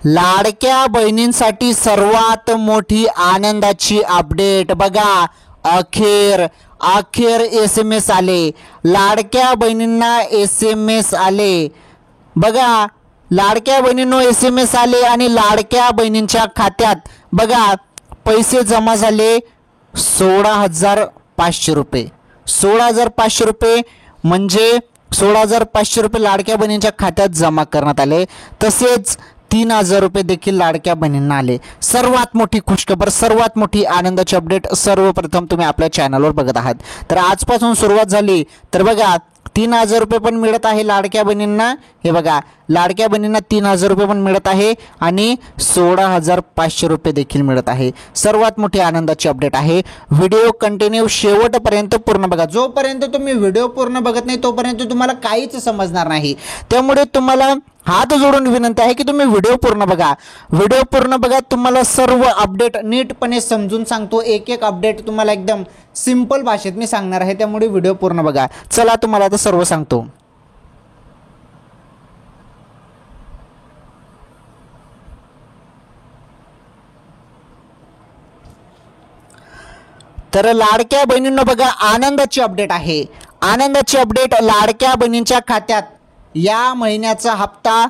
लाडक्या बहिणींसाठी सर्वात मोठी आनंदाची अपडेट बघा. अखेर SMS आले. लाडक्या बहिणींना SMS आले बघा. लाडक्या बहिणींनो SMS आले आणि लाडक्या बहिणींच्या खात्यात बघा पैसे जमा झाले 16,500 रुपये. 16,500 रुपये म्हणजे 16,500 रुपये लाडक्या बहिणींच्या खात्यात जमा करण्यात आले. तसेच 3,000 रुपये देखील लाडक्या बहिणींना आले. सर्वात मोठी खुशखबर, सर्वात मोठी आनंदाची अपडेट सर्वप्रथम तुम्ही आपल्या चॅनलवर बघत आहात. तर आजपासून सुरुवात झाली तर बघा 3,000 रुपये पण मिळत आहे लाडक्या बहिणींना. हे बघा लाडक्या बहिणींना 3,000 रुपये पण मिळत आहे आणि 16,500 रुपये देखील मिळत आहे. सर्वात मोठी आनंदाची अपडेट आहे. व्हिडिओ कंटिन्यू शेवटपर्यंत पूर्ण बघा. जोपर्यंत तुम्ही व्हिडिओ पूर्ण बघत नाही तोपर्यंत तुम्हाला काहीच समजणार नाही. त्यामुळे तुम्हाला हात जोडून विनंती आहे की तुम्ही व्हिडिओ पूर्ण बघा. व्हिडिओ पूर्ण बघा. तुम्हाला सर्व अपडेट नीटपणे समजून सांगतो. एक एक अपडेट तुम्हाला एकदम सिंपल भाषेत मी सांगणार आहे. त्यामुळे व्हिडिओ पूर्ण बघा. चला तुम्हाला आता सर्व सांगतो. तर लाडक्या बहिणींना बघा आनंदाची अपडेट आहे. आनंदाची अपडेट, लाडक्या बहिणींच्या खात्यात या महिन्याचा हप्ता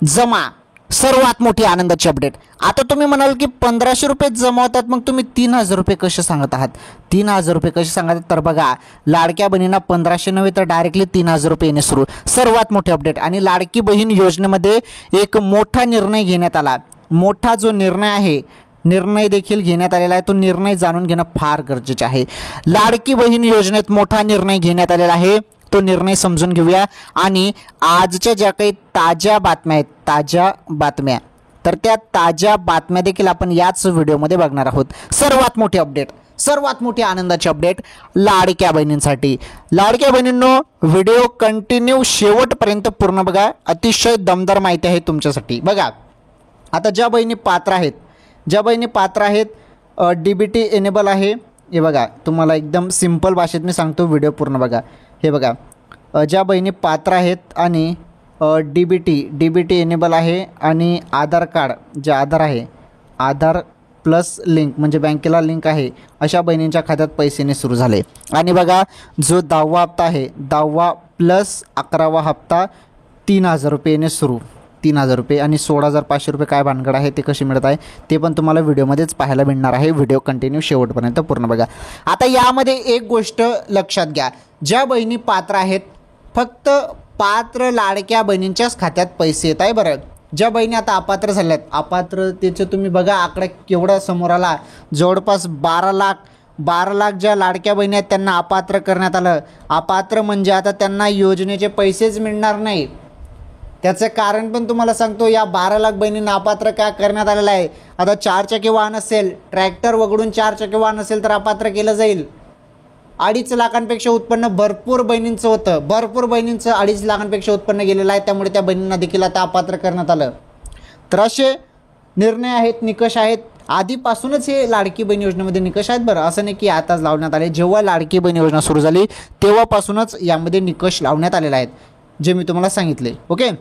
जमा. सर्वात मोठी आनंदाची अपडेट. आता तुम्ही म्हणाल की 1,500 रुपये जमा होतात, मग तुम्ही 3,000 रुपये कसे सांगत आहात? 3,000 रुपये कसे सांगत आहात? तर बघा लाडक्या बहिणींना 1,500 नव्हे तर डायरेक्टली 3,000 रुपये येणे सुरू. सर्वात मोठी अपडेट. आणि लाडकी बहीण योजनेमध्ये एक मोठा निर्णय घेण्यात आला. मोठा जो निर्णय आहे, निर्णय देखील घेण्यात आलेला आहे. तो निर्णय जाणून घेणं फार गरजेचे आहे. लाडकी बहीण योजनेत मोठा निर्णय घेण्यात आलेला आहे. तो निर्णय समजून घेऊया. आणि आजच्या ज्या काही ताज्या बातम्या आहेत, ताज्या बातम्या, तर त्या ताज्या बातम्या देखील आपण याच व्हिडिओमध्ये बघणार आहोत. सर्वात मोठी अपडेट, सर्वात मोठी आनंदाची अपडेट लाडक्या बहिणींसाठी. लाडक्या बहिणींनो व्हिडिओ कंटिन्यू शेवटपर्यंत पूर्ण बघा. अतिशय दमदार माहिती आहे तुमच्यासाठी. बघा आता ज्या बहिणी पात्र आहेत, ज्या बहिणी पात्र आहेत, DBT एनेबल आहे. हे बघा तुम्हाला एकदम सिंपल भाषेत मी सांगतो, व्हिडिओ पूर्ण बघा. हे बघा ज्या बहिणी पात्र आहेत आणि DBT एनेबल आहे आणि आधार कार्ड, जे आधार आहे, आधार प्लस लिंक म्हणजे बँकेला लिंक आहे, अशा बहिणींच्या खात्यात पैसे येणे सुरू झाले. आणि बघा जो 10वा हप्ता आहे, 10वा प्लस 11वा हप्ता 3,000 रुपये येणे सुरू. 3,000 रुपये आणि 16,500 रुपये काय भानगड आहे, ते कशी मिळत आहे ते पण तुम्हाला व्हिडिओमध्येच पाहायला मिळणार आहे. व्हिडिओ कंटिन्यू शेवटपर्यंत पूर्ण बघा. आता यामध्ये एक गोष्ट लक्षात घ्या. ज्या बहिणी पात्र आहेत, फक्त पात्र लाडक्या बहिणींच्याच खात्यात पैसे येत आहे. बरं ज्या बहिणी आता अपात्र झाल्यात, अपात्रतेचं तुम्ही बघा आकडा केवढा समोर आला. जवळपास 12 लाख ज्या लाडक्या बहिणी आहेत त्यांना अपात्र करण्यात आलं. अपात्र म्हणजे आता त्यांना योजनेचे पैसेच मिळणार नाही. त्याचं कारण पण तुम्हाला सांगतो. या 12 लाख बहिणींना अपात्र काय करण्यात आलेलं आहे. आता 4 चाकी वाहन असेल, ट्रॅक्टर वगळून 4 चाकी वाहन असेल तर अपात्र केलं जाईल. 2.5 लाखांपेक्षा उत्पन्न भरपूर बहिणींचं होतं. भरपूर बहिणींचं 2.5 लाखांपेक्षा उत्पन्न गेलेलं आहे. त्यामुळे त्या बहिणींना देखील आता अपात्र करण्यात आलं. तर असे निर्णय आहेत, निकष आहेत. आधीपासूनच हे लाडकी बहीण योजनेमध्ये निकष आहेत. बरं असं नाही की आताच लावण्यात आले. जेव्हा लाडकी बहीण योजना सुरू झाली तेव्हापासूनच यामध्ये निकष लावण्यात आलेले आहेत, जे मी तुम्हाला सांगितले. ओके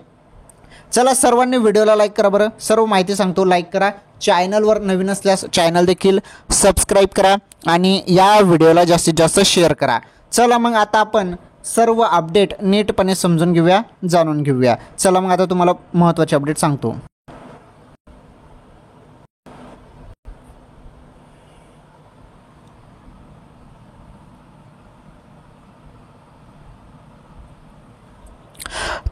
चला सर्वांनी व्हिडिओला लाईक करा. बरं सर्व माहिती सांगतो, लाईक करा. चॅनलवर नवीन असल्यास चॅनल देखील सबस्क्राईब करा आणि या व्हिडिओला जास्तीत जास्त शेअर करा. चला मग आता आपण सर्व अपडेट नीटपणे समजून घेऊया, जाणून घेऊया. चला मग आता तुम्हाला महत्त्वाचे अपडेट सांगतो.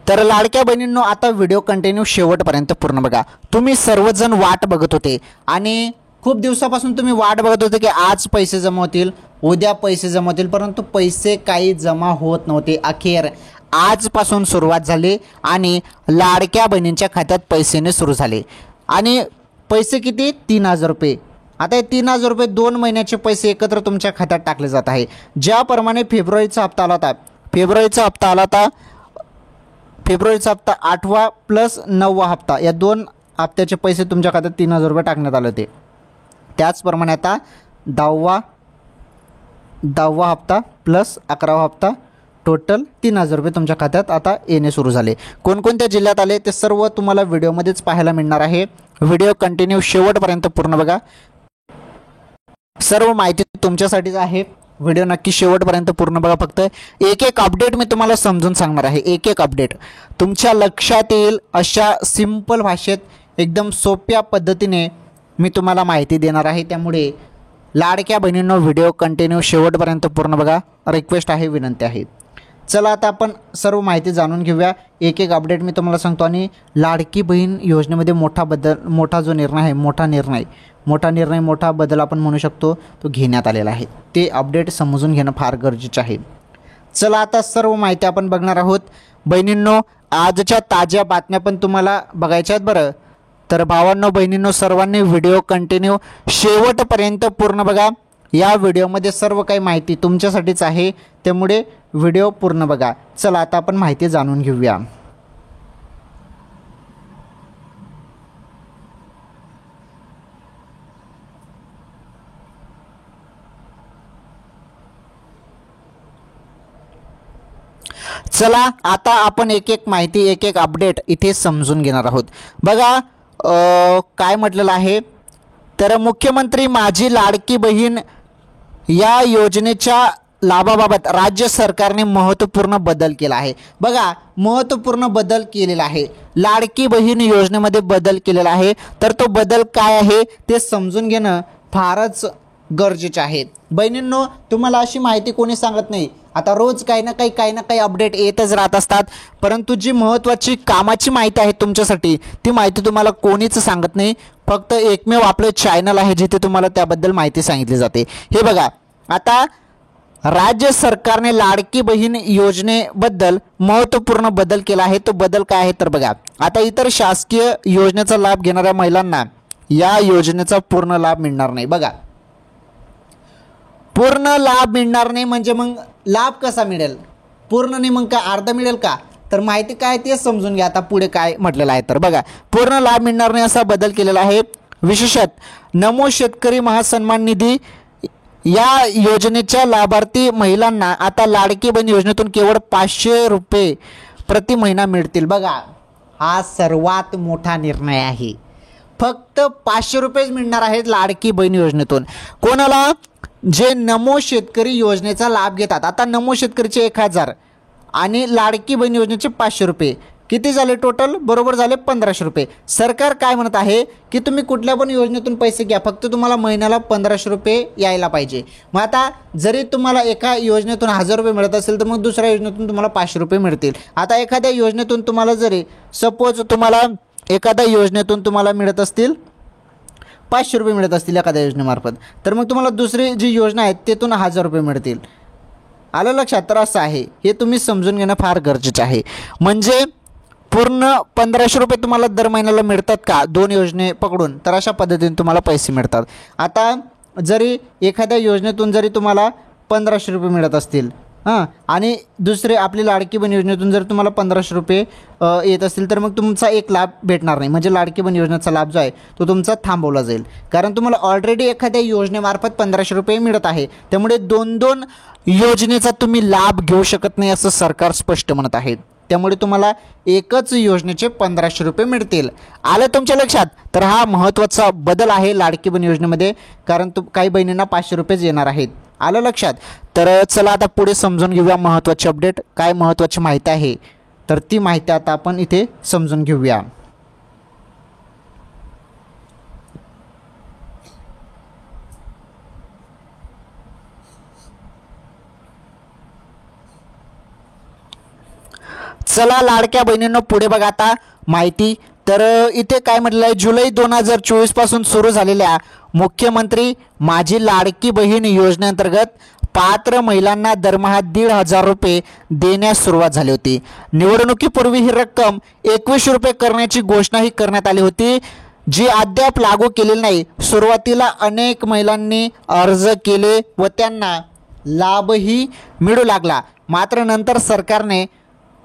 तर लाडक्या बहिणींनो आता व्हिडिओ कंटिन्यू शेवटपर्यंत पूर्ण बघा. तुम्ही सर्वजण वाट बघत होते आणि खूप दिवसापासून तुम्ही वाट बघत होते की आज पैसे जमा होतील, उद्या पैसे जमा होतील, परंतु पैसे काही जमा होत नव्हते. अखेर आजपासून सुरुवात झाली आणि लाडक्या बहिणींच्या खात्यात पैसेने सुरू झाले. आणि पैसे किती? 3,000 रुपये. आता हे 3,000 रुपये 2 महिन्याचे पैसे एकत्र तुमच्या खात्यात टाकले जात आहे. ज्याप्रमाणे फेब्रुवारीचा हप्ता आला होता, फेब्रुवारीचा हप्ता 8वा प्लस 9वा हप्ता, या 2 हप्त्याचे पैसे तुमच्या खात्यात 3,000 रुपये टाकण्यात आले होते. त्याचप्रमाणे आता 10वा हप्ता प्लस 11वा हप्ता टोटल 3,000 रुपये तुमच्या खात्यात आता येणे सुरू झाले. कोणकोणत्या जिल्ह्यात आले ते सर्व तुम्हाला व्हिडिओमध्येच पाहायला मिळणार आहे. व्हिडिओ कंटिन्यू शेवटपर्यंत पूर्ण बघा. सर्व माहिती तुमच्यासाठीच आहे. व्हिडिओ नक्की शेवटपर्यंत पूर्ण बघा. फक्त एक एक अपडेट मी तुम्हाला समजून सांगणार आहे. एक एक अपडेट तुमच्या लक्षात येईल अशा सिंपल भाषेत एकदम सोप्या पद्धतीने मी तुम्हाला माहिती देणार आहे. त्यामुळे लाडक्या बहिणींनो व्हिडिओ कंटिन्यू शेवटपर्यंत पूर्ण बघा. रिक्वेस्ट आहे, विनंती आहे. चला आता आपण सर्व माहिती जाणून घेऊया. एक एक अपडेट मी तुम्हाला सांगतो. आणि लाडकी बहीण योजनेमध्ये मोठा जो निर्णय आहे, मोठा बदल आपण म्हणू शकतो तो घेण्यात आलेला आहे. ते अपडेट समजून घेणं फार गरजेचं आहे. चला आता सर्व माहिती आपण बघणार आहोत. बहिणींनो आजच्या ताज्या बातम्या पण तुम्हाला बघायच्या आहेत बरं. तर भावांनो बहिणींनो सर्वांनी व्हिडिओ कंटिन्यू शेवटपर्यंत पूर्ण बघा. या व्हिडिओमध्ये सर्व काही माहिती तुमच्यासाठीच आहे, त्यामुळे व्हिडिओ पूर्ण बघा. चला आता आपण माहिती जाणून घेऊया. चला आता आपण एक एक माहिती, एक एक अपडेट इथे समजून घेणार आहोत. बघा काय म्हटलेलं आहे. तर मुख्यमंत्री माझी लाडकी बहीण या योजनेच्या लाभाबाबत राज्य सरकारने महत्त्वपूर्ण बदल केला आहे. बघा महत्त्वपूर्ण बदल केलेला आहे. लाडकी बहीण योजनेमध्ये बदल केलेला आहे. तर तो बदल काय आहे ते समजून घेणं फारच गरजेचे आहे. बहिणींनो तुम्हाला अशी माहिती कोणी सांगत नाही. आता रोज काही ना काही अपडेट येतच राहत असतात, परंतु जी महत्त्वाची कामाची माहिती आहे तुमच्यासाठी ती माहिती तुम्हाला कोणीच सांगत नाही. फक्त एकमेव आपलं चॅनल आहे जिथे तुम्हाला त्याबद्दल माहिती सांगितली जाते. हे बघा आता राज्य सरकारने लाडकी बहीण योजनेबद्दल महत्त्वपूर्ण बदल केला आहे. तो बदल काय आहे तर बघा. आता इतर शासकीय योजनेचा लाभ घेणाऱ्या महिलांना या योजनेचा पूर्ण लाभ मिळणार नाही. बघा पूर्ण लाभ मिळणार नाही म्हणजे मग लाभ कसा मिळेल? पूर्ण नाही मग काय अर्धा मिळेल का? तर माहिती काय ते समजून घ्या. आता पुढे काय म्हटलेलं आहे तर बघा. पूर्ण लाभ मिळणार नाही असा बदल केलेला आहे. विशेषतः नमो शेतकरी महासन्मान निधी या योजनेच्या लाभार्थी महिलांना आता लाडकी बहीण योजनेतून केवळ 500 रुपये प्रति महिना मिळतील. बघा हा सर्वात मोठा निर्णय आहे. फक्त 500 रुपयेच मिळणार आहेत लाडकी बहीण योजनेतून. कोणाला? जे नमो शेतकरी योजनेचा लाभ घेतात. आता नमो शेतकरीचे 1,000 आणि लाडकी बहीण योजनेचे 500 रुपये किती झाले टोटल? बरोबर झाले 1,500 रुपये. सरकार काय म्हणत आहे की तुम्ही कुठल्या पण योजनेतून पैसे घ्या, फक्त तुम्हाला महिन्याला 1,500 रुपये यायला पाहिजे. मग आता जरी तुम्हाला एका योजनेतून 1,000 रुपये मिळत असेल तर मग दुसऱ्या योजनेतून तुम्हाला 500 रुपये मिळतील. आता एखाद्या योजनेतून तुम्हाला जरी सपोज एखाद्या योजनेतून तुम्हाला मिळत असतील 500 रुपये मिळत असतील एखाद्या योजनेमार्फत, तर मग तुम्हाला दुसरी जी योजना आहे त्यातून 1,000 रुपये मिळतील. आलं लक्षात? तर असं आहे, हे तुम्ही समजून घेणं फार गरजेचं आहे. म्हणजे पूर्ण 1,500 रुपये तुम्हाला दर महिन्याला मिळतात का दोन योजने पकडून? तर अशा पद्धतीने तुम्हाला पैसे मिळतात. आता जरी एखाद्या योजनेतून जरी तुम्हाला 1,500 रुपये मिळत असतील आणि दुसरे आपली लाडकी बहीण योजनेतून जर तुम्हाला 1,500 रुपये येत असतील तर मग तुमचा एक लाभ भेटणार नाही. म्हणजे लाडकी बहीण योजनेचा लाभ जो आहे तो तुमचा थांबवला जाईल. कारण तुम्हाला ऑलरेडी एखाद्या योजनेमार्फत 1,500 रुपये मिळत आहे. त्यामुळे दोन योजनेचा तुम्ही लाभ घेऊ शकत नाही असं सरकार स्पष्ट म्हणत आहे. त्यामुळे तुम्हाला एकच योजनेचे 1,500 रुपये मिळतील. आलं तुमच्या लक्षात? तर हा महत्त्वाचा बदल आहे लाडकी बहीण योजनेमध्ये. कारण काही बहिणींना 500 रुपयेच येणार आहेत. आलं लक्षात? तर चला आता पुढे समजून घेऊया महत्त्वाची अपडेट. काय महत्त्वाची माहिती आहे तर ती माहिती आता आपण इथे समजून घेऊया. चला लाडक्या बहिणींनो पुढे बघा आता माहिती. तर इथे काय म्हटलं आहे, जुलै 2024 पासून सुरू झालेल्या मुख्यमंत्री माझी लाडकी बहीण योजनेअंतर्गत पात्र महिलांना दरमहा 1,500 रुपये देण्यास सुरुवात झाली होती. निवडणुकीपूर्वी ही रक्कम 21 रुपये करण्याची घोषणाही करण्यात आली होती, जी अद्याप लागू केलेली नाही. सुरुवातीला अनेक महिलांनी अर्ज केले व त्यांना लाभही मिळू लागला. मात्र नंतर सरकारने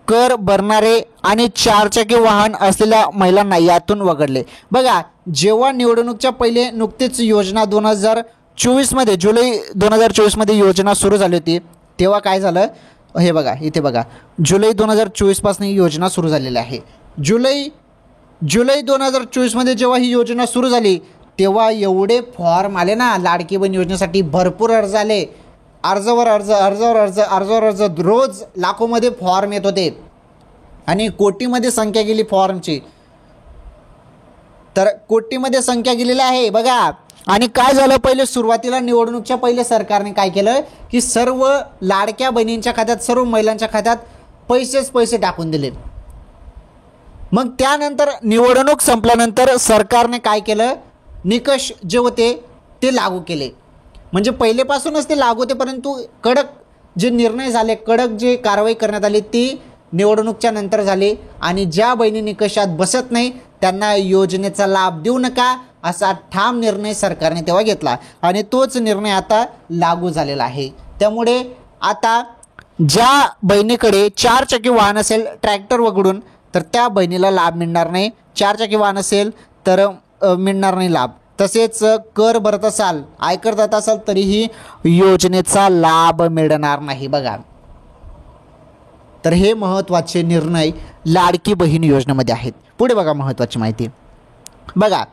कर भरणारे आणि 4 चाकी वाहन असलेल्या महिलांना यातून वगळले. बघा जेव्हा निवडणूकच्या पहिले नुकतीच योजना 2024 मध्ये जुलै 2024 मध्ये योजना सुरू झाली होती तेव्हा काय झालं, हे बघा इथे बघा, जुलै 2024 पासून ही योजना सुरू झालेली आहे. जुलै 2024मध्ये जेव्हा ही योजना सुरू झाली तेव्हा एवढे फॉर्म आले ना लाडकी बहीण योजनेसाठी, भरपूर अर्ज आले. अर्जावर अर्ज रोज लाखोमध्ये फॉर्म येत होते आणि कोटीमध्ये संख्या गेली फॉर्मची. तर कोटीमध्ये संख्या गेलेली आहे बघा. आणि काय झालं, पहिले सुरुवातीला निवडणूकच्या पहिले सरकारने काय केलं की सर्व लाडक्या बहिणींच्या खात्यात, सर्व महिलांच्या खात्यात पैसे टाकून दिले. मग त्यानंतर निवडणूक संपल्यानंतर सरकारने काय केलं, निकष जे होते ते लागू केले. म्हणजे पहिलेपासूनच ते लागू होते, परंतु कडक जे निर्णय झाले, कडक जे कारवाई करण्यात आली ती निवडणूकच्या नंतर झाली. आणि ज्या बहिणी निकषात बसत नाही त्यांना योजनेचा लाभ देऊ नका असा ठाम निर्णय सरकारने तेव्हा घेतला आणि तोच निर्णय आता लागू झालेला आहे. त्यामुळे आता ज्या बहिणीकडे 4 चाकी वाहन असेल, ट्रॅक्टर वगळून, तर त्या बहिणीला लाभ मिळणार नाही. 4 चाकी वाहन असेल तर मिळणार नाही लाभ. तसेच कर भरत असाल, आयकर देत असाल तरीही योजनेचा लाभ मिळणार नाही बघा. तर हे महत्त्वाचे निर्णय लाडकी बहीण योजनेमध्ये आहेत. पुढे बघा महत्त्वाची माहिती बघा.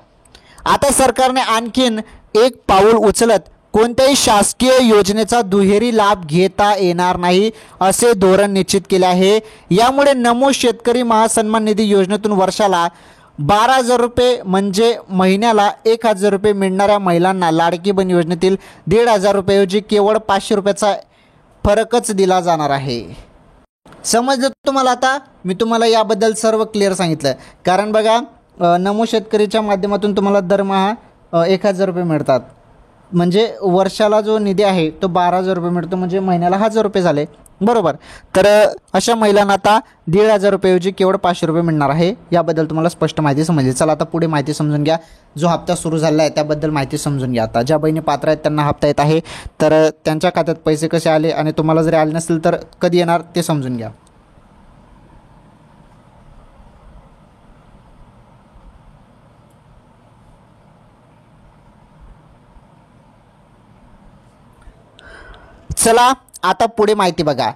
आता सरकारने आणखीन एक पाऊल उचलत कोणत्याही शासकीय योजनेचा दुहेरी लाभ घेता येणार नाही असे धोरण निश्चित केले आहे. यामुळे नमो शेतकरी महासन्मान निधी योजनेतून वर्षाला 12,000 रुपये म्हणजे महिन्याला 1,000 रुपये मिळणाऱ्या महिलांना लाडकी बहीण योजनेतील 1,500 रुपयेऐवजी केवळ 500 रुपयाचा फरकच दिला जाणार आहे. समजलं तुम्हाला? आता मी तुम्हाला याबद्दल सर्व क्लिअर सांगितलं. कारण बघा, नमो शेतकरीच्या माध्यमातून तुम्हाला दरमहा 1,000 रुपये मिळतात. म्हणजे वर्षाला जो निधी आहे तो 12,000 रुपये मिळतो, म्हणजे महिन्याला 1,000 रुपये झाले बरोबर. तर अशा महिलांना आता 1,500 रुपयेऐवजी केवळ 500 रुपये मिळणार आहे. याबद्दल तुम्हाला स्पष्ट माहिती समजली. चला आता पुढे माहिती समजून घ्या. जो हप्ता सुरू झाला आहे त्याबद्दल माहिती समजून घ्या. आता ज्या बहिणी पात्र आहेत त्यांना हप्ता येत आहे, तर त्यांच्या खात्यात पैसे कसे आले आणि तुम्हाला जरी आले नसेल तर कधी येणार ते समजून घ्या. चला आता पुढे माहिती बघा.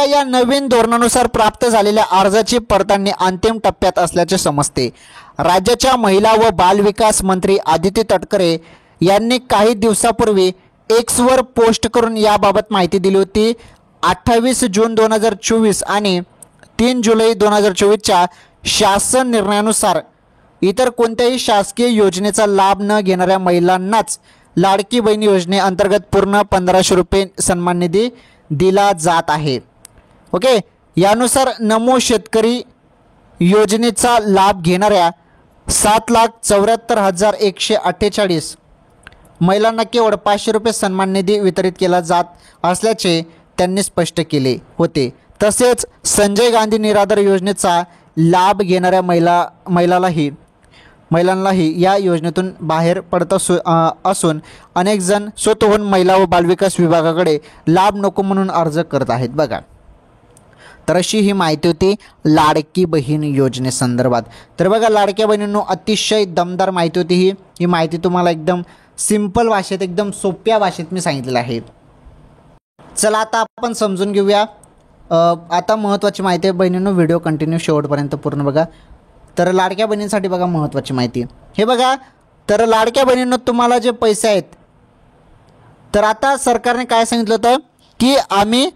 या नवीन धोरणानुसार प्राप्त झालेल्या अर्जाची पडताळणी अंतिम टप्प्यात असल्याचे समजते. राज्याच्या महिला व बालविकास मंत्री आदिती तटकरे यांनी काही दिवसापूर्वी एक्सवर पोस्ट करून याबाबत माहिती दिली होती. 28 जून 2024 आणि 3 जुलै 2024च्या शासन निर्णयानुसार इतर कोणत्याही शासकीय योजनेचा लाभ न घेणाऱ्या महिलांनाच लाडकी बहीण योजनेअंतर्गत पूर्ण 1,500 रुपये सन्मान निधी दिला जात आहे. ओके. यानुसार नमो शेतकरी योजनेचा लाभ घेणाऱ्या 7,74,148 महिलांना केवळ 500 रुपये सन्मान निधी वितरित केला जात असल्याचे त्यांनी स्पष्ट केले होते. तसेच संजय गांधी निराधार योजनेचा लाभ घेणाऱ्या महिलांनाही या योजनेतून बाहेर पडत असून अनेक जण स्वतःहून महिला व बालविकास विभागाकडे लाभ नको म्हणून अर्ज करत आहेत बघा. तर अशी ही माहिती होती लाडकी बहीण योजनेसंदर्भात. तर बघा लाडक्या बहिणींनो, अतिशय दमदार माहिती होती ही माहिती तुम्हाला एकदम सिंपल भाषेत, एकदम सोप्या भाषेत मी सांगितलेलं आहे. चला आता आपण समजून घेऊया. आता महत्त्वाची माहिती आहे बहिणींनो, व्हिडिओ कंटिन्यू शेवटपर्यंत पूर्ण बघा. तर लाडक्या बहिणींसाठी बघा महत्त्वाची माहिती हे बघा. तर लाडक्या बहिणींनो, तुम्हाला जे पैसे आहेत, तर आता सरकारने काय सांगितलं होतं की आम्ही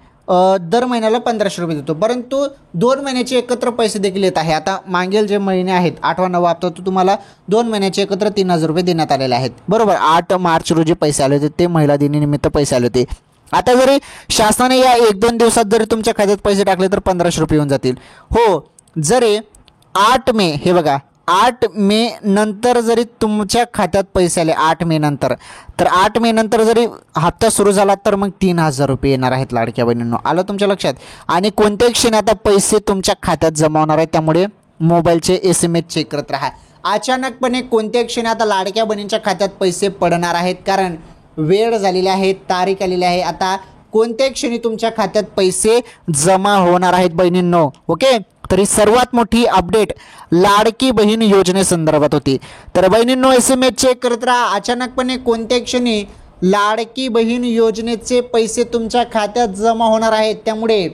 दर महिन्याला 1,500 रुपये देतो, परंतु 2 महिन्याचे एकत्र पैसे देखील येत आहे. आता मागील जे महिने आहेत 8वा 9वा हप्ता, तो तुम्हाला 2 महिन्याचे एकत्र 3,000 रुपये देण्यात आलेले आहेत बरोबर. 8 मार्च रोजी पैसे आले होते, ते महिला दिनानिमित्त पैसे आले होते. आता जरी शासनाने या 1-2 दिवसात जरी तुमच्या खात्यात पैसे टाकले तर 1,500 रुपये येऊन जातील. हो, जरी 8 मे हे बघा, 8 मे नंतर जरी तुमच्या खात्यात पैसे आले 8 मे नंतर, तर 8 मे नंतर जरी हप्ता सुरू झाला तर मग 3,000 रुपये येणार आहेत लाडक्या बहिणींनो. आलं तुमच्या लक्षात? आणि कोणत्याही क्षणी आता पैसे तुमच्या खात्यात जमा होणार आहेत, त्यामुळे मोबाईलचे SMS चेक करत राहा. अचानकपणे कोणत्याही क्षणी आता लाडक्या बहिणींच्या खात्यात पैसे पडणार आहेत, कारण वेळ झालेली आहे, तारीख आलेली आहे. आता कोणत्याही क्षणी तुमच्या खात्यात पैसे जमा होणार आहेत बहिणींनो. ओके. तरी सर्वात मोठी अपडेट लाडकी बहीण योजनेसंदर्भात होती. तर बहिणींनो, SMS चेक करत राहा. अचानकपणे कोणत्याही क्षणी लाडकी बहीण योजनेचे पैसे तुमच्या खात्यात जमा होणार आहेत, त्यामुळे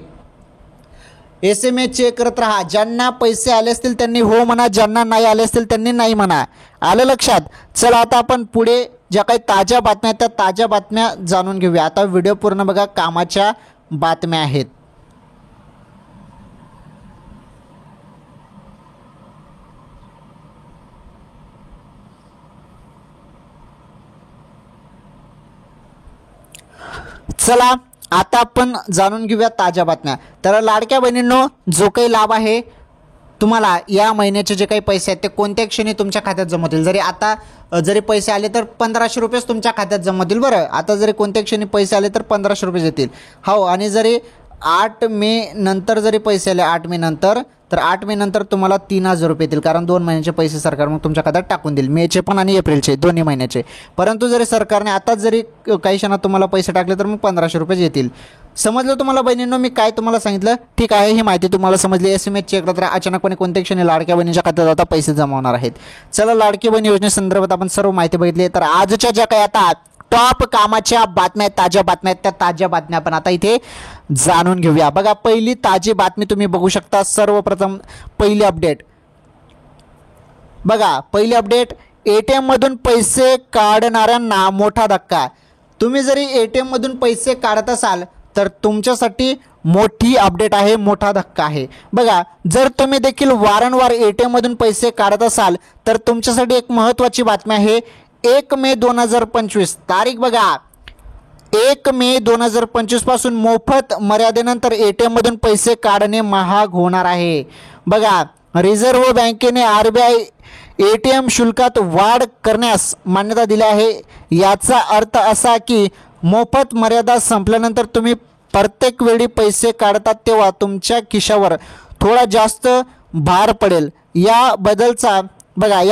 SMS चेक करत राहा. ज्यांना पैसे आले असतील त्यांनी हो म्हणा, ज्यांना नाही आले असतील त्यांनी नाही म्हणा. आलं लक्षात? चला आता आपण पुढे ज्या काही ताज्या बातम्या आहेत त्या ताज्या बातम्या जाणून घेऊया. आता व्हिडिओ पूर्ण बघा, कामाच्या बातम्या आहेत. चला आता आपण जाणून घेऊया ताज्या बातम्या. तर लाडक्या बहिणींनो, जो काही लाभ आहे तुम्हाला या महिन्याचे जे काही पैसे आहेत ते कोणत्या क्षणी तुमच्या खात्यात जमा होतील. जरी आता जरी पैसे आले तर 1500 रुपयेच तुमच्या खात्यात जमा होतील. बरं, आता जरी कोणत्या क्षणी पैसे आले तर 1500 रुपये येतील. हो, आणि जरी 8 मे नंतर जरी पैसे आले 8 मे नंतर, तर 8 मे नंतर तुम्हाला 3000 रुपये येतील. कारण 2 महिन्याचे पैसे सरकार मग तुमच्या खात्यात टाकून देईल, मेचे पण आणि एप्रिलचे दोन्ही महिन्याचे. परंतु जरी सरकारने आताच जरी काही क्षणात तुम्हाला पैसे टाकले तर मग 1500 रुपये येतील. समजलं तुम्हाला बहिणींनो मी काय तुम्हाला सांगितलं? ठीक आहे, ही माहिती तुम्हाला समजली. SMS चेक करत राहा. अचानकपणे कोणत्या क्षणी लाडक्या बहिणीच्या खात्यात आता पैसे जमा होणार आहेत. चला, लाडकी बहीण योजनेसंदर्भात आपण सर्व माहिती बघितली. तर आजच्या ज्या काही आता टॉप कामाच्या बातम्या आहेत, ताज्या बातम्या आहेत, त्या ताज्या बातम्या आपण आता इथे जाणून घेऊया. बघा, पहिली ताजी बातमी तुम्ही बघू शकता. सर्वप्रथम पहिली अपडेट बघा. पहिली अपडेट, ATM मधून पैसे काढणाऱ्यांना मोठा धक्का. तुम्ही जरी ATM मधून पैसे काढत असाल तर तुमच्यासाठी मोठी अपडेट आहे, मोठा धक्का आहे. बघा, जर तुम्ही देखील वारंवार ATM मधून पैसे काढत असाल तर तुमच्यासाठी एक महत्त्वाची बातमी आहे. 1 मे 2025 तारीख बघा, 1 मे 2025 पासून मोफत मर्यादेनंतर ATM मधून पैसे काढणे महाग होणार आहे. बघा, रिझर्व्ह बँकेने RBI ATM शुल्कात वाढ करण्यास मान्यता दिली आहे. याचा अर्थ असा की मोफत मर्यादा संपल्यानंतर तुम्ही प्रत्येक वेळी पैसे काढतात तेव्हा तुमच्या खिशावर थोडा जास्त भार पडेल. या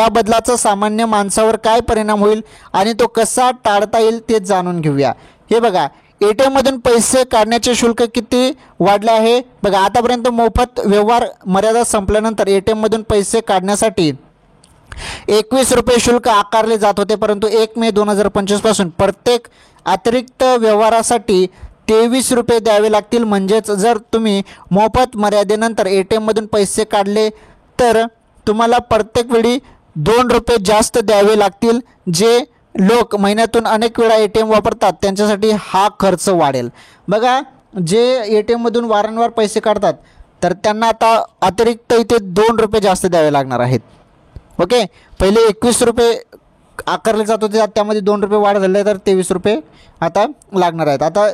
बदलाचा सामान्य माणसावर काय परिणाम होईल आणि तो कसा टाळता येईल ते जाणून घेऊया. हे बघा, ATM मधून पैसे काढण्याचे शुल्क किती वाढले आहे. बघा, आतापर्यंत मोफत व्यवहार मर्यादा संपल्यानंतर ATM मधून पैसे काढण्यासाठी 21 रुपये शुल्क आकारले जात होते, परंतु 1 मे 2025 पासून प्रत्येक अतिरिक्त व्यवहारासाठी 23 रुपये द्यावे लागतील. म्हणजेच जर तुम्ही मोफत मर्यादेनंतर ATM मधून पैसे काढले तर तुम्हाला प्रत्येक वेळी 2 रुपये जास्त द्यावे लागतील. जे लोक महिन्यातून अनेक वेळा ATM वापरतात त्यांच्यासाठी हा खर्च वाढेल. बघा, जे ATM मधून वारंवार पैसे काढतात तर त्यांना आता अतिरिक्त इथे 2 रुपये जास्त द्यावे लागणार आहेत. ओके, पहिले 21 रुपये आकारले जात होते, त्यामध्ये 2 रुपये वाढ झाले तर 23 रुपये आता लागणार आहेत. आता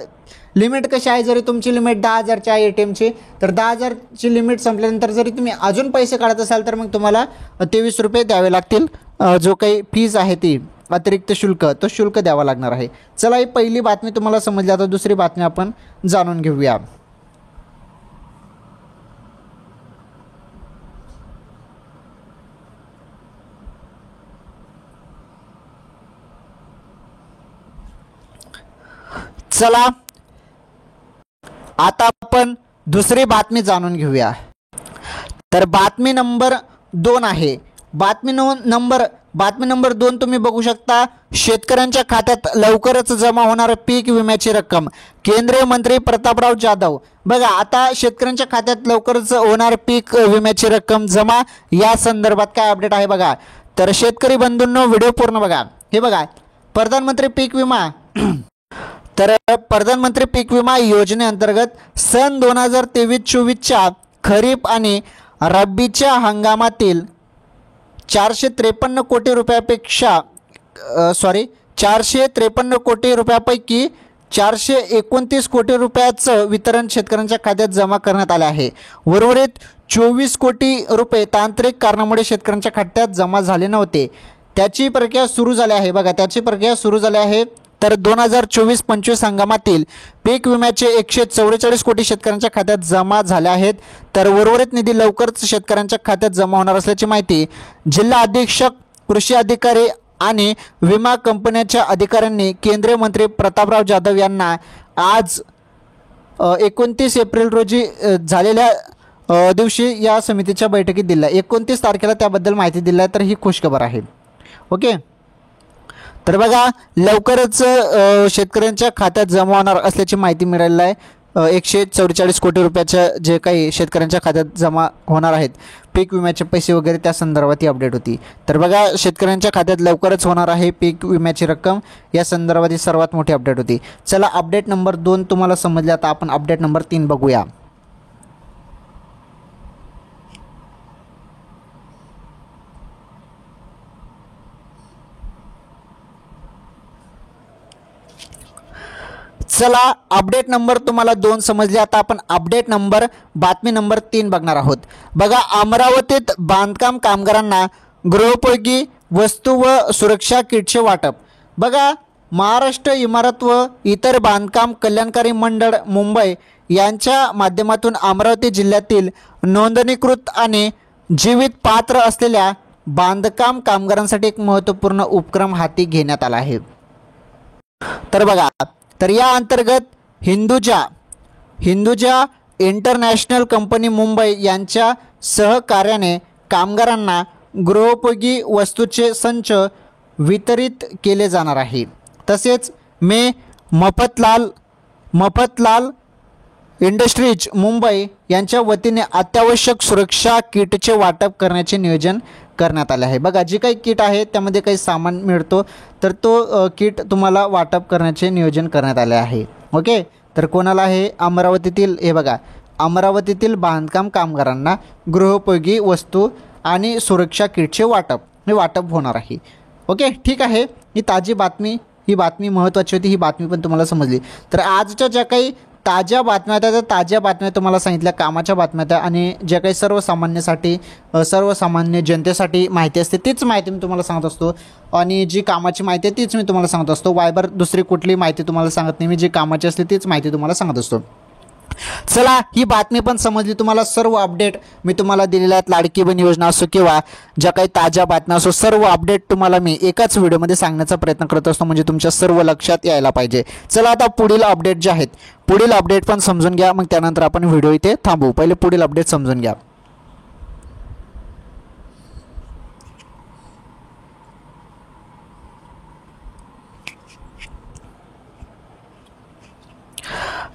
लिमिट कशी आहे, जरी तुमची लिमिट 10,000ची आहे ATMची, तर 10,000ची लिमिट संपल्यानंतर जरी तुम्ही अजून पैसे काढत असाल तर मग तुम्हाला 23 रुपये द्यावे लागतील. जो काही फीज आहे ती अतिरिक्त शुल्क, तो शुल्क द्यावा लागणार आहे. चला, ही पहिली बातमी तुम्हाला समजली. आता दुसरी बातमी आपण जाणून घेऊया. चला, आता आपण दुसरी बातमी जाणून घेऊया. तर बातमी नंबर 2 आहे. बातमी नंबर 2 तुम्ही बघू शकता. शेतकऱ्यांच्या खात्यात लवकरच जमा होणार पीक विम्याची रक्कम. केंद्रीय मंत्री प्रतापराव जाधव. बघा, आता शेतकऱ्यांच्या खात्यात लवकरच होणार पीक विम्याची रक्कम जमा. या संदर्भात काय अपडेट आहे बघा. तर शेतकरी बंधूंनो, व्हिडिओ पूर्ण बघा. हे बघा, प्रधानमंत्री पीक विमा तर प्रधानमंत्री पीक विमा योजनेअंतर्गत सन 2023-24च्या खरीप आणि रब्बीच्या हंगामातील 453 कोटी रुपयापैकी 429 कोटी रुपयाचं वितरण शेतकऱ्यांच्या खात्यात जमा करण्यात आले आहे. उर्वरित 24 कोटी रुपये तांत्रिक कारणामुळे शेतकऱ्यांच्या खात्यात जमा झाले नव्हते. त्याची प्रक्रिया सुरू झाली आहे. बघा, त्याची प्रक्रिया सुरू झाली आहे. तर 2024-25 हंगामातील पीक विम्याचे 144 कोटी शेतकऱ्यांच्या खात्यात जमा झाले आहेत. तर उर्वरित निधी लवकरच शेतकऱ्यांच्या खात्यात जमा होणार असल्याची माहिती जिल्हा अधीक्षक, कृषी अधिकारी आणि विमा कंपन्यांच्या अधिकाऱ्यांनी केंद्रीय मंत्री प्रतापराव जाधव यांना आज 29 एप्रिल रोजी झालेल्या दिवशी या समितीच्या बैठकीत दिला. 29 तारखेला त्याबद्दल माहिती दिली आहे. तर ही खुशखबर आहे. ओके, तर बघा, लवकरच शेतकऱ्यांच्या खात्यात जमा होणार असल्याची माहिती मिळालेली आहे. 144 कोटी रुपयाच्या जे काही शेतकऱ्यांच्या खात्यात जमा होणार आहेत पीक विम्याचे पैसे वगैरे, त्या संदर्भात ही अपडेट होती. तर बघा, शेतकऱ्यांच्या खात्यात लवकरच होणार आहे पीक विम्याची रक्कम, या संदर्भात ही सर्वात मोठी अपडेट होती. चला, अपडेट नंबर 2 तुम्हाला समजले. आता आपण अपडेट नंबर 3 बघूया. चला, अपडेट नंबर तुम्हाला 2 समजले. आता आपण अपडेट नंबर बातमी नंबर 3 बघणार आहोत. बघा, अमरावतीत बांधकाम कामगारांना गृहोपयोगी वस्तू व सुरक्षा किटचे वाटप. बघा, महाराष्ट्र इमारत व इतर बांधकाम कल्याणकारी मंडळ मुंबई यांच्या माध्यमातून अमरावती जिल्ह्यातील नोंदणीकृत आणि जीवित पात्र असलेल्या बांधकाम कामगारांसाठी एक महत्त्वपूर्ण उपक्रम हाती घेण्यात आला आहे. तर बघा, तर या अंतर्गत हिंदुजा इंटरनॅशनल कंपनी मुंबई यांच्या सहकार्याने कामगारांना गृहोपयोगी वस्तूचे संच वितरित केले जाणार आहे. तसेच मफतलाल इंडस्ट्रीज मुंबई यांच्या वतीने अत्यावश्यक सुरक्षा किटचे वाटप करण्याचे नियोजन करण्यात आले आहे. बघा, जी काही किट आहे त्यामध्ये काही सामान मिळतो, तर तो किट तुम्हाला वाटप करण्याचे नियोजन करण्यात आले आहे. ओके, तर कोणाला आहे? अमरावतीतील, हे बघा, अमरावतीतील बांधकाम कामगारांना गृहोपयोगी वस्तू आणि सुरक्षा किटचे वाटप होणार आहे. ओके, ठीक आहे. ही ताजी बातमी, ही बातमी महत्त्वाची होती. ही बातमी पण तुम्हाला समजली. तर आजच्या ज्या काही ताज्या बातम्या होत्या, त्या ताज्या बातम्या तुम्हाला सांगितल्या, कामाच्या बातम्या होत्या, आणि ज्या काही सर्वसामान्य जनतेसाठी माहिती असते तीच माहिती मी तुम्हाला सांगत असतो, आणि जी कामाची माहिती आहे तीच मी तुम्हाला सांगत असतो. वायबर दुसरी कुठली माहिती तुम्हाला सांगत नाही मी, जी कामाची असते तीच माहिती तुम्हाला सांगत असतो. चला, ही बातमी पण समजली तुम्हाला. सर्व अपडेट मी तुम्हाला दिलेल्या आहेत. लाडकी बहीण योजना असो किंवा ज्या काही ताज्या बातम्या असो, सर्व अपडेट तुम्हाला मी एकाच व्हिडिओमध्ये सांगण्याचा प्रयत्न करत असतो, म्हणजे तुमच्या सर्व लक्षात यायला पाहिजे. चला, आता पुढील अपडेट जे आहेत, पुढील अपडेट पण समजून घ्या, मग त्यानंतर आपण व्हिडिओ इथे थांबवू. पहिले पुढील अपडेट समजून घ्या.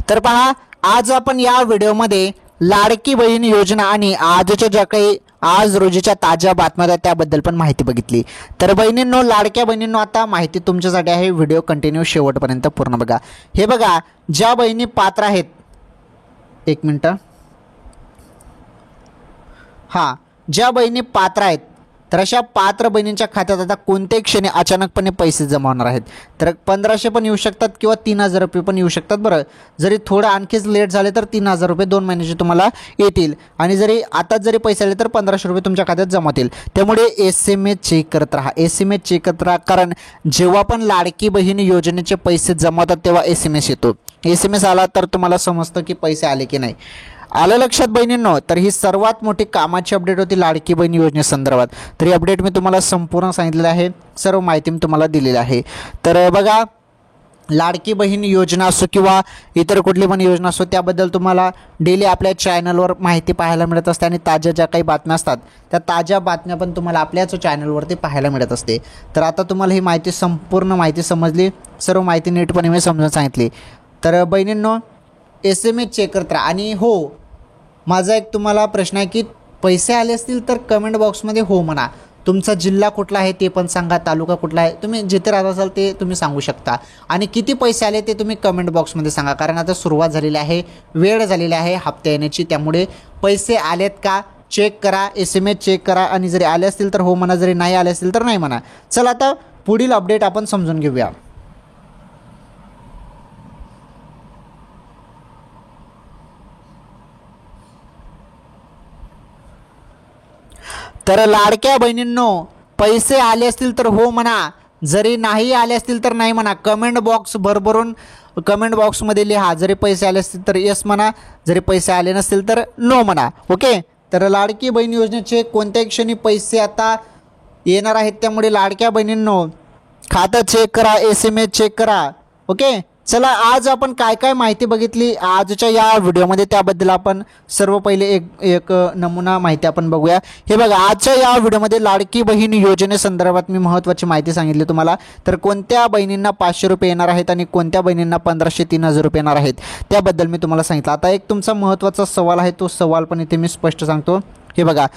तर पहा, आज आपण या व्हिडिओमध्ये लाडकी बहीण योजना आणि आजच्या ज्या काही आज रोजीच्या ताज्या बातम्या त्याबद्दल पण माहिती बघितली. तर बहिणींनो, लाडक्या बहिणींनो, आता माहिती तुमच्यासाठी आहे. व्हिडिओ कंटिन्यू शेवटपर्यंत पूर्ण बघा. हे बघा, ज्या बहिणी पात्र आहेत, एक मिनटं, हां, ज्या बहिणी पात्र आहेत, तर अशा पात्र बहिणींच्या खात्यात आता कोणत्याही क्षणी अचानकपणे पैसे जमा होणार आहेत. तर 1500 पण येऊ शकतात किंवा 3000 रुपये पण येऊ शकतात. बरं, जरी थोडं आणखीच लेट झाले तर 3000 रुपये 2 महिन्याचे तुम्हाला येतील, आणि जरी आताच जरी पैसे आले तर 1500 रुपये तुमच्या खात्यात जमा होतील. त्यामुळे SMS चेक करत राहा, SMS चेक करत राहा, कारण जेव्हा पण लाडकी बहीण योजनेचे पैसे जमा होतात तेव्हा SMS येतो. SMS आला तर तुम्हाला समजतं की पैसे आले की नाही. आलं लक्षात बहिणींनो? तर ही सर्वात मोठी कामाची अपडेट होती लाडकी बहीण योजनेसंदर्भात. तर ही अपडेट मी तुम्हाला संपूर्ण सांगितलेलं आहे, सर्व माहिती मी तुम्हाला दिलेली आहे. तर बघा, लाडकी बहीण योजना असो किंवा इतर कुठली पण योजना असो, त्याबद्दल तुम्हाला डेली आपल्या चॅनलवर माहिती पाहायला मिळत असते, आणि ताज्या ज्या काही बातम्या असतात त्या ताज्या बातम्या पण तुम्हाला आपल्याच चॅनलवरती पाहायला मिळत असते. तर आता तुम्हाला ही माहिती, संपूर्ण माहिती समजली, सर्व माहिती नीटपणे मी समजून सांगितली. तर बहिणींनो, SMS चेक करत राहा. आणि हो, माझा एक तुम्हाला प्रश्न आहे की पैसे आले असतील तर कमेंट बॉक्समध्ये हो म्हणा. तुमचा जिल्हा कुठला आहे ते पण सांगा, तालुका कुठला आहे, तुम्ही जिथे राहत असाल ते तुम्ही सांगू शकता, आणि किती पैसे आले ते तुम्ही कमेंट बॉक्समध्ये सांगा. कारण आता सुरुवात झालेली आहे, वेळ झालेली आहे हप्ता येण्याची, त्यामुळे पैसे आलेत का चेक करा, SMS चेक करा, आणि जरी आले असतील तर हो म्हणा, जरी नाही आले असतील तर नाही म्हणा. चला, आता पुढील अपडेट आपण समजून घेऊया. तर लाडक्या बहिणींनो, पैसे आले असतील तर हो म्हणा, जरी नाही आले असतील तर नाही म्हणा. कमेंट बॉक्स भरभरून कमेंट बॉक्समध्ये लिहा. जरी पैसे आले असतील तर यस म्हणा, जरी पैसे आले नसतील तर नो म्हणा. ओके, तर लाडकी बहीण योजनेचे कोणत्याही क्षणी पैसे आता येणार आहेत, त्यामुळे लाडक्या बहिणींनो खातं चेक करा, SMS चेक करा. ओके, चला आज आपण काय काय माहिती बघितली आजच्या या व्हिडिओमध्ये त्याबद्दल आपण सर्व पहिले एक नमुना माहिती आपण बघूया। हे बघा आजच्या या व्हिडिओमध्ये लाडकी बहीण योजनेसंदर्भात मी महत्त्वाची माहिती सांगितली तुम्हाला। तर कोणत्या बहिणींना 500 रुपये येणार आहेत आणि कोणत्या बहिणींना 1500 3000 रुपये येणार आहेत त्याबद्दल मी तुम्हाला सांगितलं। आता एक तुमचा महत्त्वाचा सवाल आहे, तो सवाल पण इथे मी स्पष्ट सांगतो। हे बघा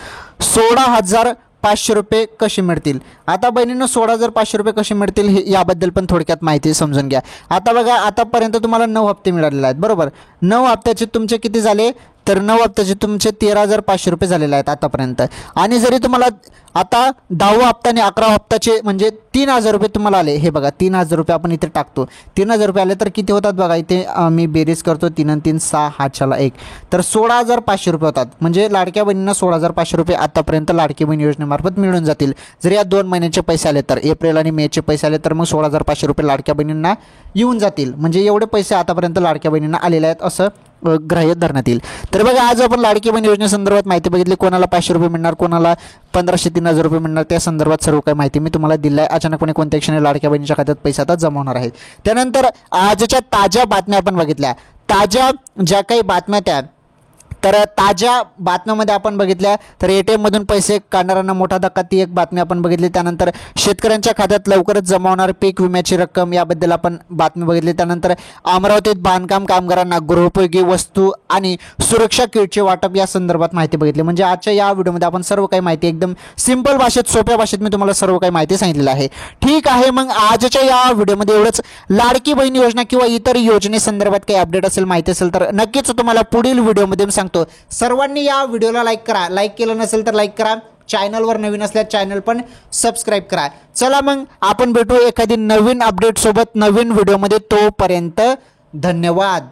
16,500 रुपये कसे मिळतील। आता बहिणींनो 16,500 रुपये कसे मिळतील हे याबद्दल पण थोडक्यात माहिती समजून घ्या। आता बघा आतापर्यंत तुम्हाला 9 हप्ते मिळालेले आहेत बरोबर। 9 हप्त्याचे तुमचे किती झाले, तर 9 हप्त्याचे तुमचे 13,500 रुपये झालेले आहेत आतापर्यंत। आणि जरी तुम्हाला आता 10वा हप्ता आणि 11वा हप्त्याचे म्हणजे 3,000 रुपये तुम्हाला आले, हे बघा 3,000 रुपये आपण इथे टाकतो। 3,000 रुपये आले तर किती होतात बघा, इथे मी बेरीज करतो 3 आणि 3 6 हातशाला 1 तर 16,500 रुपये होतात। म्हणजे लाडक्या बहिणींना 16,500 रुपये आतापर्यंत लाडकी बहीण योजनेमार्फत मिळून जातील। जर या 2 महिन्याचे पैसे आले तर एप्रिल आणि मेचे पैसे आले तर मग 16,500 रुपये लाडक्या बहिणींना येऊन जातील। म्हणजे एवढे पैसे आतापर्यंत लाडक्या बहिणींना आलेले आहेत असं ग्राह्य धरण्यात येईल। तर बघा आज आपण लाडकी बहीण योजनेसंदर्भात माहिती बघितली। कोणाला 500 रुपये मिळणार, कोणाला 1500 3000 रुपये मिळणार, त्या संदर्भात सर्व काही माहिती मी तुम्हाला दिली आहे। अचानकपणे कोणत्या क्षणी लाडक्या बहिणीच्या खात्यात पैसे आता जमा होणार आहेत। त्यानंतर आजच्या ताज्या बातम्या आपण बघितल्या। ताज्या ज्या काही बातम्या त्या तर ताज्या बातम्यामध्ये आपण बघितल्या तर ATM मधून पैसे काढणाऱ्यांना मोठा धक्का, ती एक बातमी आपण बघितली। त्यानंतर शेतकऱ्यांच्या खात्यात लवकरच जमा होणार पीक विम्याची रक्कम याबद्दल आपण बातमी बघितली। त्यानंतर अमरावतीत बांधकाम कामगारांना गृहोपयोगी वस्तू आणि सुरक्षा किटचे वाटप या संदर्भात माहिती बघितली। म्हणजे आजच्या या व्हिडिओमध्ये आपण सर्व काही माहिती एकदम सिंपल भाषेत सोप्या भाषेत मी तुम्हाला सर्व काही माहिती सांगितलेली आहे। ठीक आहे, मग आजच्या या व्हिडिओमध्ये एवढंच। लाडकी बहीण योजना किंवा इतर योजनेसंदर्भात काही अपडेट असेल माहिती असेल तर नक्कीच तुम्हाला पुढील व्हिडिओमध्ये मी सांगतो। सर्वांनी या व्हिडिओला लाईक करा, लाईक केलं नसेल तर लाईक करा, चॅनलवर नवीन असल्यास चॅनल पण सबस्क्राईब करा। चला मग आपण भेटू एखादी नवीन अपडेट सोबत नवीन व्हिडिओमध्ये, तोपर्यंत धन्यवाद।